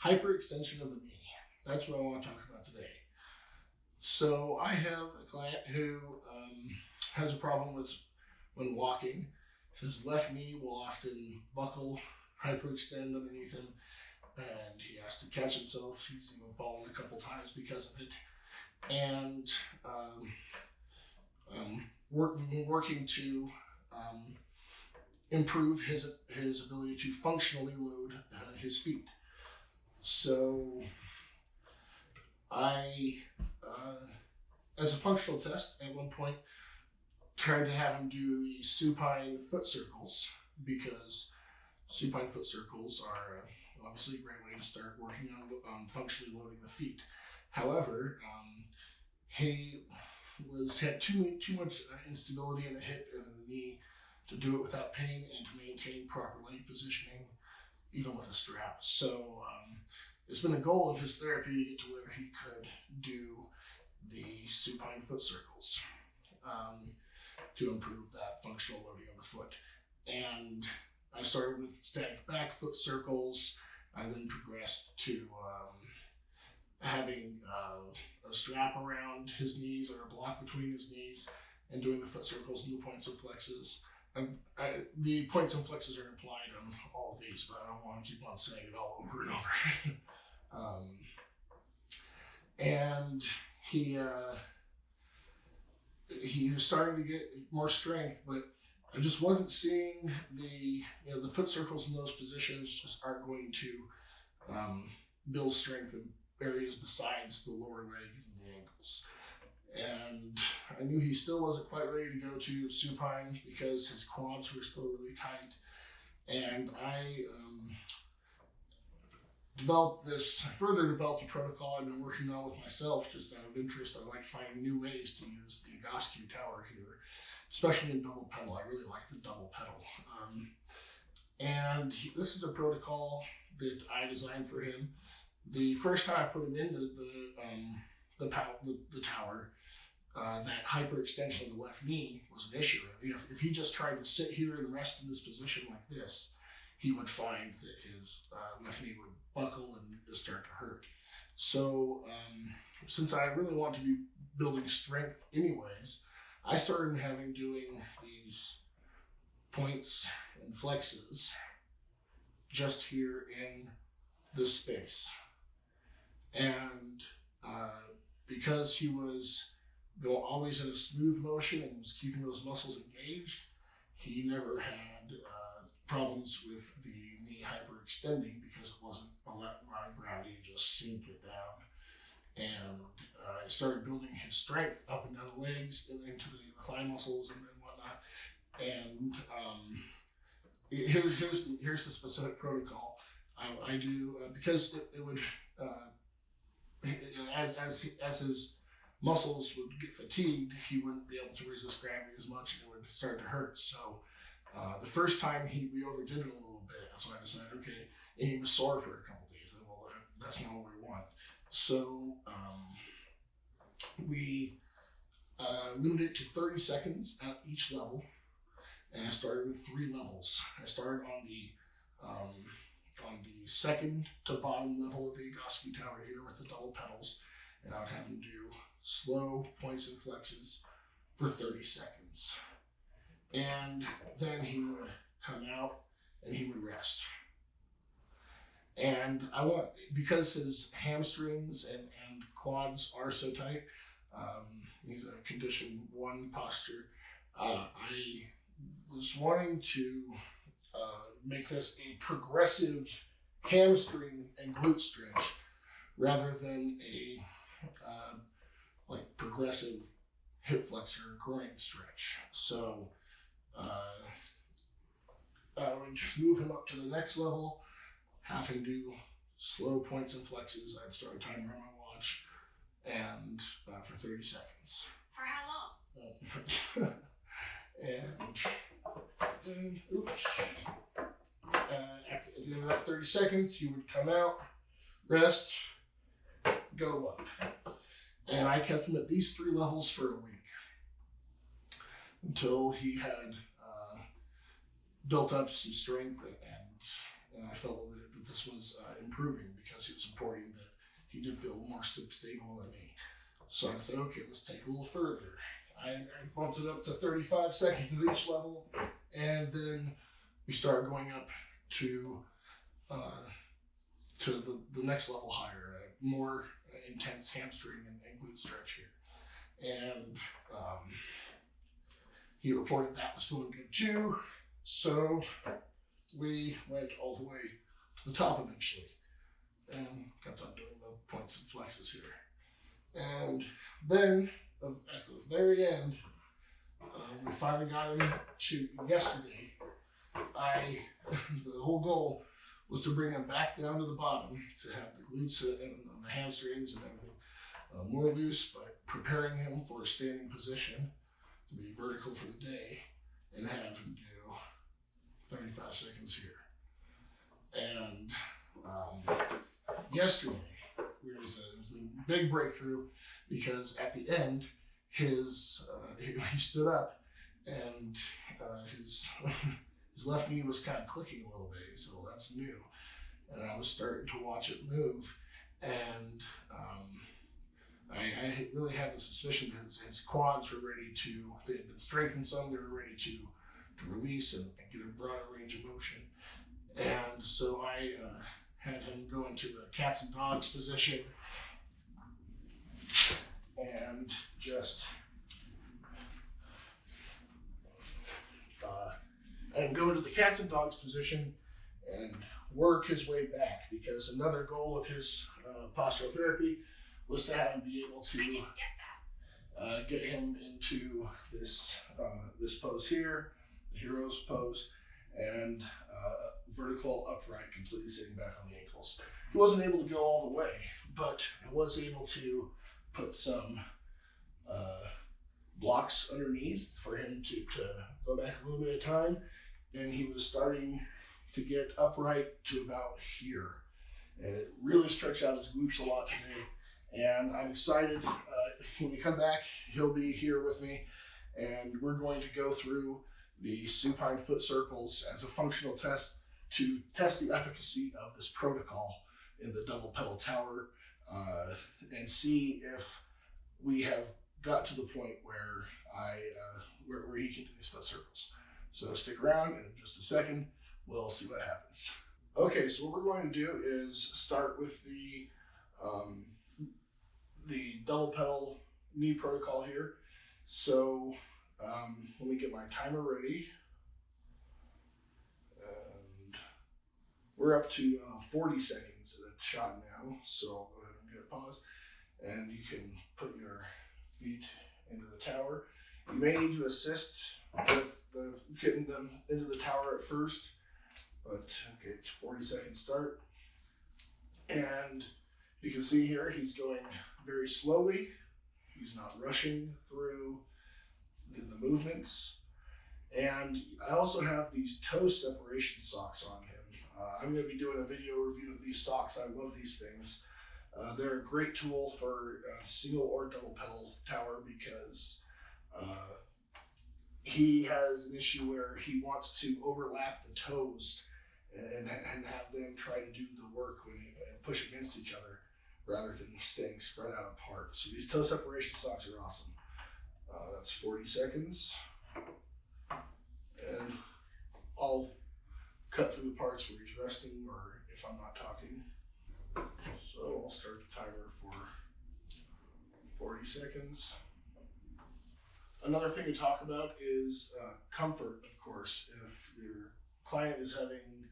Hyperextension of the knee. That's what I want to talk about today. So I have a client who has a problem with when walking. His left knee will often buckle, hyperextend underneath him, and he has to catch himself. He's even fallen a couple times because of it. And working to improve his ability to functionally load his feet. So I, as a functional test, at one point tried to have him do the supine foot circles, because supine foot circles are obviously a great way to start working on functionally loading the feet. However, he had too much instability in the hip and the knee to do it without pain and to maintain proper leg positioning, even with a strap. So it's been a goal of his therapy to get to where he could do the supine foot circles to improve that functional loading of the foot. And I started with static back foot circles. I then progressed to having a strap around his knees or a block between his knees and doing the foot circles and the points and flexes. The points and flexes are implied on all of these, but I don't want to keep on saying it all over and over. And he was starting to get more strength, but I just wasn't seeing the foot circles in those positions just aren't going to build strength in areas besides the lower legs and the ankles. And I knew he still wasn't quite ready to go to supine because his quads were still really tight. And I further developed a protocol I've been working on with myself just out of interest. I like finding new ways to use the Egoscue tower here, especially in double pedal. I really like the double pedal. This is a protocol that I designed for him. The first time I put him in the tower, that hyperextension of the left knee was an issue. If he just tried to sit here and rest in this position like this, he would find that his left knee would buckle and just start to hurt. So since I really want to be building strength anyways, I started doing these points and flexes just here in this space. And because he was always in a smooth motion and was keeping those muscles engaged, he never had problems with the knee hyperextending because it wasn't a lot of gravity, just sink it down. And I started building his strength up and down the legs and into the thigh muscles and whatnot. And here's the specific protocol I do because it would as his muscles would get fatigued, he wouldn't be able to resist gravity as much, and it would start to hurt. So the first time we overdid it a little bit, so I decided, okay, and he was sore for a couple days. And, well, that's not what we want. So we limited it to 30 seconds at each level, and I started with 3 levels. I started on the second to bottom level of the Egoscue tower here with the double pedals, and I would have him do slow points and flexes for 30 seconds. And then he would come out and he would rest. And because his hamstrings and quads are so tight, he's a condition 1 posture, I was wanting to make this a progressive hamstring and glute stretch rather than a progressive hip flexor or groin stretch. So I would move him up to the next level, have him do slow points and flexes. I'd start a timer on my watch, and for 30 seconds. For how long? And then, at the end of that 30 seconds, he would come out, rest, go up. And I kept him at these 3 levels for a week until he had built up some strength, and I felt that this was improving because he was did feel more stable than me. So I said, okay, let's take it a little further. I bumped it up to 35 seconds of each level, and then we started going up to the next level higher, more intense hamstring and glute stretch here. And he reported that was feeling good too. So we went all the way to the top eventually and got done doing the points and flexes here. And then at the very end, we finally got into yesterday. The whole goal was to bring him back down to the bottom to have the glutes and the hamstrings and everything more loose, but preparing him for a standing position to be vertical for the day and have him do 35 seconds here. And yesterday, it was a big breakthrough because at the end, he stood up and his left knee was kind of clicking a little bit. He said, well, that's new. And I was starting to watch it move. And I really had the suspicion that his quads were ready to, they had been strengthened some, they were ready to release and get a broader range of motion. And so I had him go into the cats and dogs position and just go into the cats and dogs position and work his way back, because another goal of his postural therapy was to have him be able to get him into this pose here, the hero's pose, and vertical upright, completely sitting back on the ankles. He wasn't able to go all the way, but I was able to put some blocks underneath for him to go back a little bit at a time, and he was starting to get upright to about here, and it really stretched out his glutes a lot today. And I'm excited. When we come back, he'll be here with me, and we're going to go through the supine foot circles as a functional test to test the efficacy of this protocol in the double pedal tower, and see if we have got to the point where where he can do these foot circles. So stick around, and in just a second, we'll see what happens. Okay, so what we're going to do is start with the double pedal knee protocol here. So let me get my timer ready. And we're up to 40 seconds of the shot now, so I'll go ahead and get a pause. And you can put your feet into the tower. You may need to assist with getting them into the tower at first, but okay, it's 40 second start. And you can see here, he's going very slowly. He's not rushing through the movements. And I also have these toe separation socks on him. I'm going to be doing a video review of these socks. I love these things. They're a great tool for single or double pedal tower because he has an issue where he wants to overlap the toes and have them try to do the work when and push against each other rather than staying spread out apart. So these toe separation socks are awesome. That's 40 seconds. And I'll cut through the parts where he's resting or if I'm not talking. So I'll start the timer for 40 seconds. Another thing to talk about is comfort, of course. If your client is having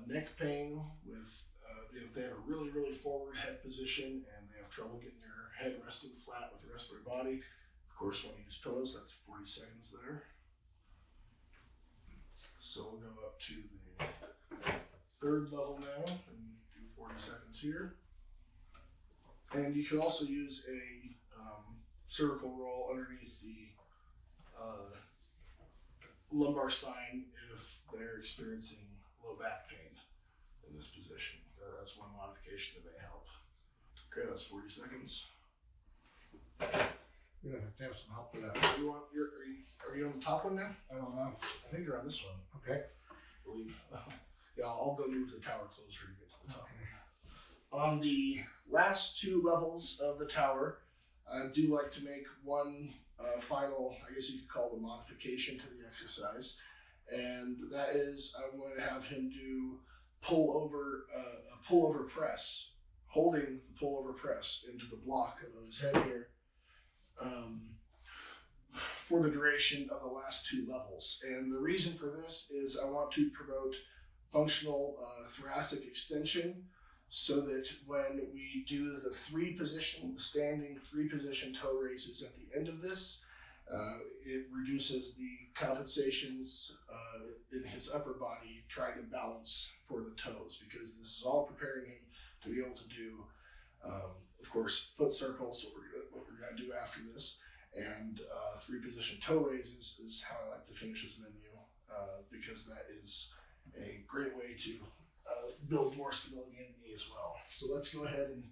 neck pain with, if they have a really, really forward head position and they have trouble getting their head resting flat with the rest of their body, of course, want to use pillows. That's 40 seconds there. So we'll go up to the third level now and do 40 seconds here. And you can also use a cervical roll underneath the lumbar spine if they're experiencing low back pain in this position. That's one modification that may help. Okay, that's 40 seconds. You're gonna have to have some help for that. Are you on the top one now? I don't know. I think you're on this one. Okay. I believe. Yeah, I'll go move the tower closer to get to the top. Okay. on the last 2 levels of the tower, I do like to make one final, I guess you could call it a modification to the exercise, and that is I'm going to have him do a pullover press, holding the pullover press into the block of his head here, for the duration of the last 2 levels. And the reason for this is I want to promote functional thoracic extension, so that when we do the standing 3-position toe raises at the end of this, it reduces the compensations in his upper body trying to balance for the toes, because this is all preparing him to be able to do, of course, foot circles, what we're going to do after this, and 3-position toe raises is how I like to finish his menu, because that is a great way to build more stability in the knee as well. So let's go ahead and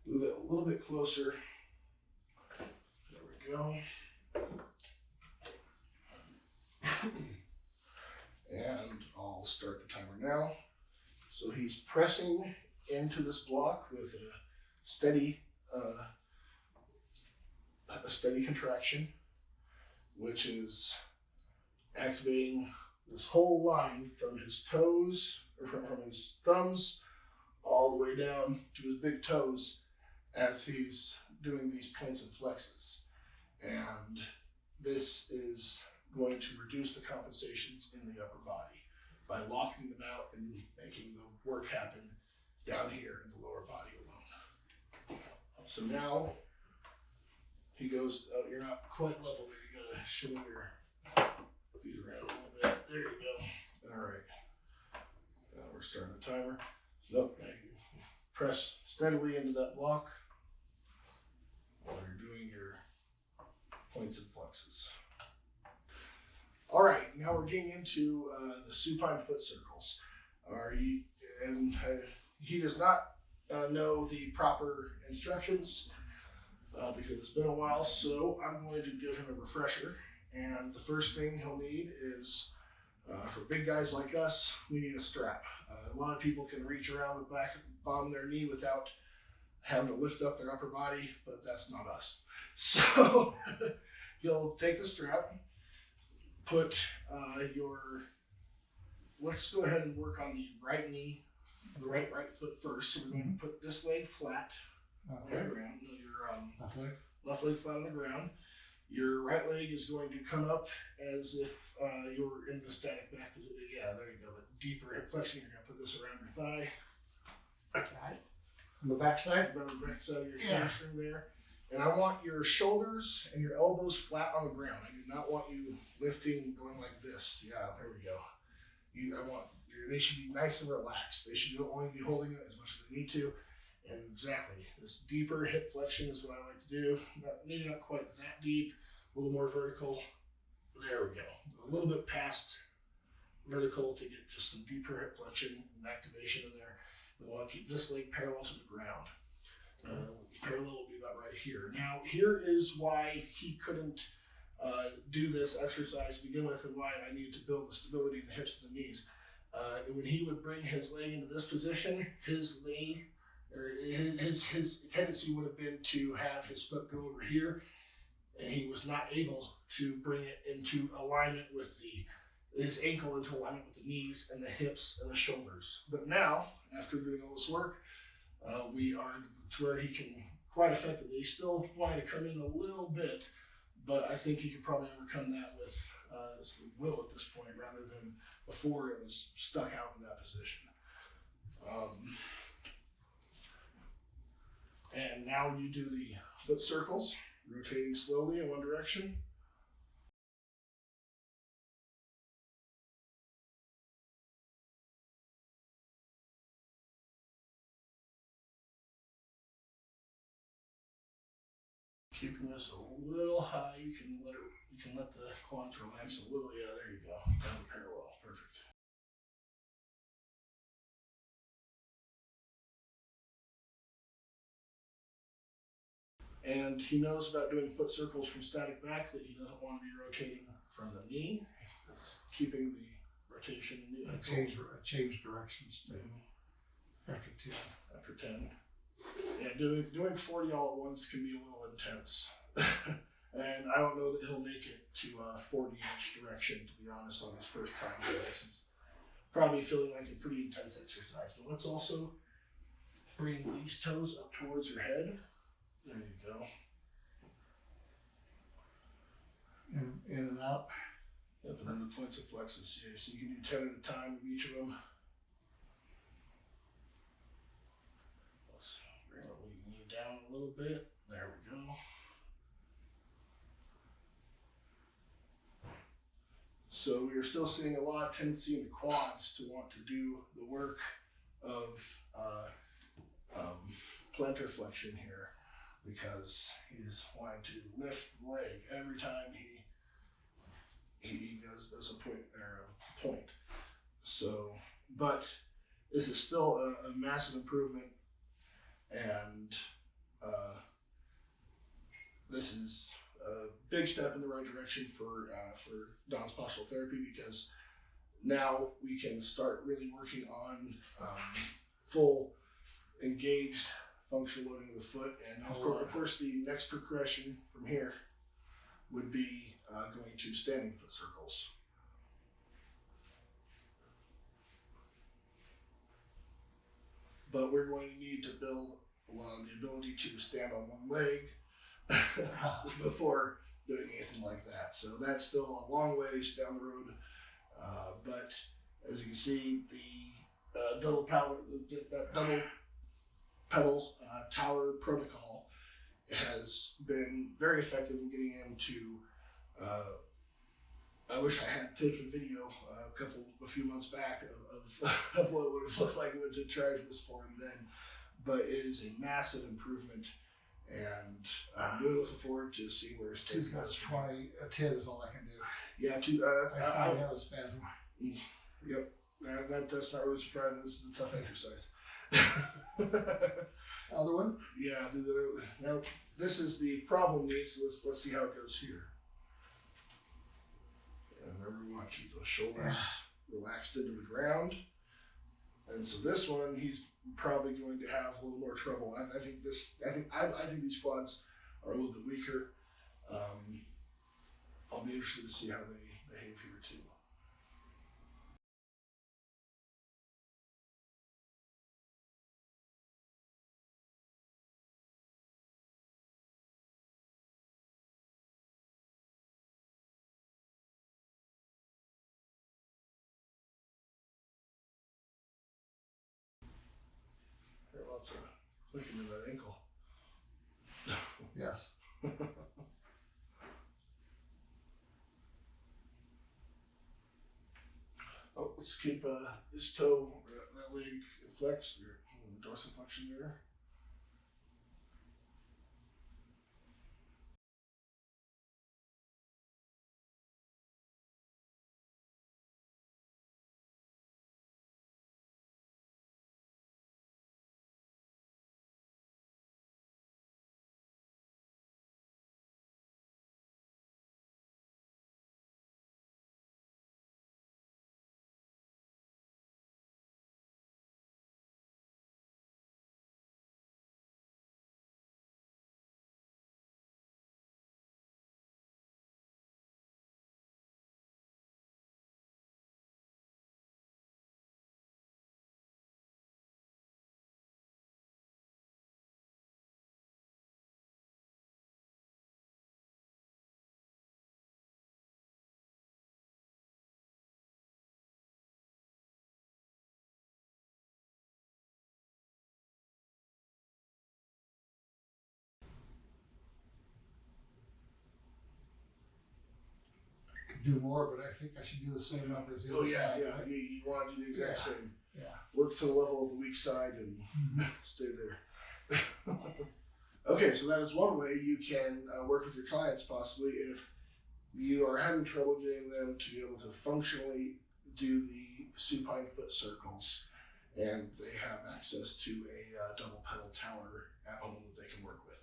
move it a little bit closer. There we go. And I'll start the timer now. So he's pressing into this block with a steady contraction, which is activating this whole line from his toes, or from his thumbs, all the way down to his big toes as he's doing these points and flexes. And this is going to reduce the compensations in the upper body by locking them out and making the work happen down here in the lower body alone. So now he goes, oh, you're not quite level there. You gotta show your feet around a little bit. There you go. All right. Now we're starting the timer. So now you press steadily into that block while you're doing your points and flexes. All right, now we're getting into the supine foot circles. He does not know the proper instructions because it's been a while, so I'm going to give him a refresher. And the first thing he'll need is, for big guys like us, we need a strap. A lot of people can reach around the back on their knee without having to lift up their upper body, but that's not us. So you'll take the strap, put let's go ahead and work on the right knee, the right foot first. So we're going to put this leg flat on the ground. No, your left leg flat on the ground. Your right leg is going to come up as if you were in the static back position. Yeah, there you go. But deeper hip flexion. You're going to put this around your thigh. Okay. On the back side? Around the back side of your hamstring there. And I want your shoulders and your elbows flat on the ground. I do not want you lifting, going like this. Yeah, there we go. They should be nice and relaxed. They should only be holding it as much as they need to. And exactly, this deeper hip flexion is what I like to do. Maybe not quite that deep, a little more vertical. There we go. A little bit past vertical to get just some deeper hip flexion and activation in there. We want to keep this leg parallel to the ground. Parallel will be about right here. Now, here is why he couldn't do this exercise to begin with, and why I needed to build the stability in the hips and the knees. When he would bring his leg into this position, his tendency would have been to have his foot go over here, and he was not able to bring it into alignment with his ankle into alignment with the knees and the hips and the shoulders. But now, after doing all this work, we are to where he can quite effectively. He's still wanting to come in a little bit, but I think he could probably overcome that with his will at this point, rather than before it was stuck out in that position. And now you do the foot circles, rotating slowly in one direction. Keeping this a little high, you can let the quads relax a little. Yeah, there you go. Down parallel, perfect. And he knows about doing foot circles from static back, that he doesn't want to be rotating from the knee. It's keeping the rotation in the ankle. Change directions to after 10. After 10. doing 40 all at once can be a little intense. And I don't know that he'll make it to 40 each direction, to be honest, on his first time doing this. It's probably feeling like a pretty intense exercise. But let's also bring these toes up towards your head. There you go. In and out. Yep, and then the points of flexus. Yeah, so you can do 10 at a time of each of them. Let's bring our knee down a little bit. There we go. So we are still seeing a lot of tendency in the quads to want to do the work of plantar flexion here, because he's wanting to lift the leg every time he does a point. So, but this is still a massive improvement, and this is a big step in the right direction for Don's postural therapy, because now we can start really working on full engaged functional loading of the foot, and of course the next progression from here would be going to standing foot circles. But we're going to need to build the ability to stand on one leg before doing anything like that. So that's still a long ways down the road. But as you can see, the double pedal tower protocol has been very effective in getting him to. I wish I had taken video a few months back of what it would have looked like to try this for him then, but it is a massive improvement, and I'm really looking forward to see where it's taking us. 20 a 10 is all I can do. Yeah, I have a spasm. Yep, that's not really surprising. This is a tough exercise. Other one? Yeah, now this is the problem knee, so let's see how it goes here. And remember, we want to keep those shoulders relaxed into the ground. And so this one, he's probably going to have a little more trouble. I think these quads are a little bit weaker. I'll be interested to see how they behave here too. Here, lots of clicking in that ankle. Yes. Oh, let's keep this toe, that leg flexed, or dorsiflexion there. Do more, but I think I should do the same number as the other side. Yeah. Right? You want to do the exact same. Yeah. Work to the level of the weak side and stay there. Okay, so that is one way you can work with your clients, possibly, if you are having trouble getting them to be able to functionally do the supine foot circles, and they have access to a double pedal tower at home that they can work with.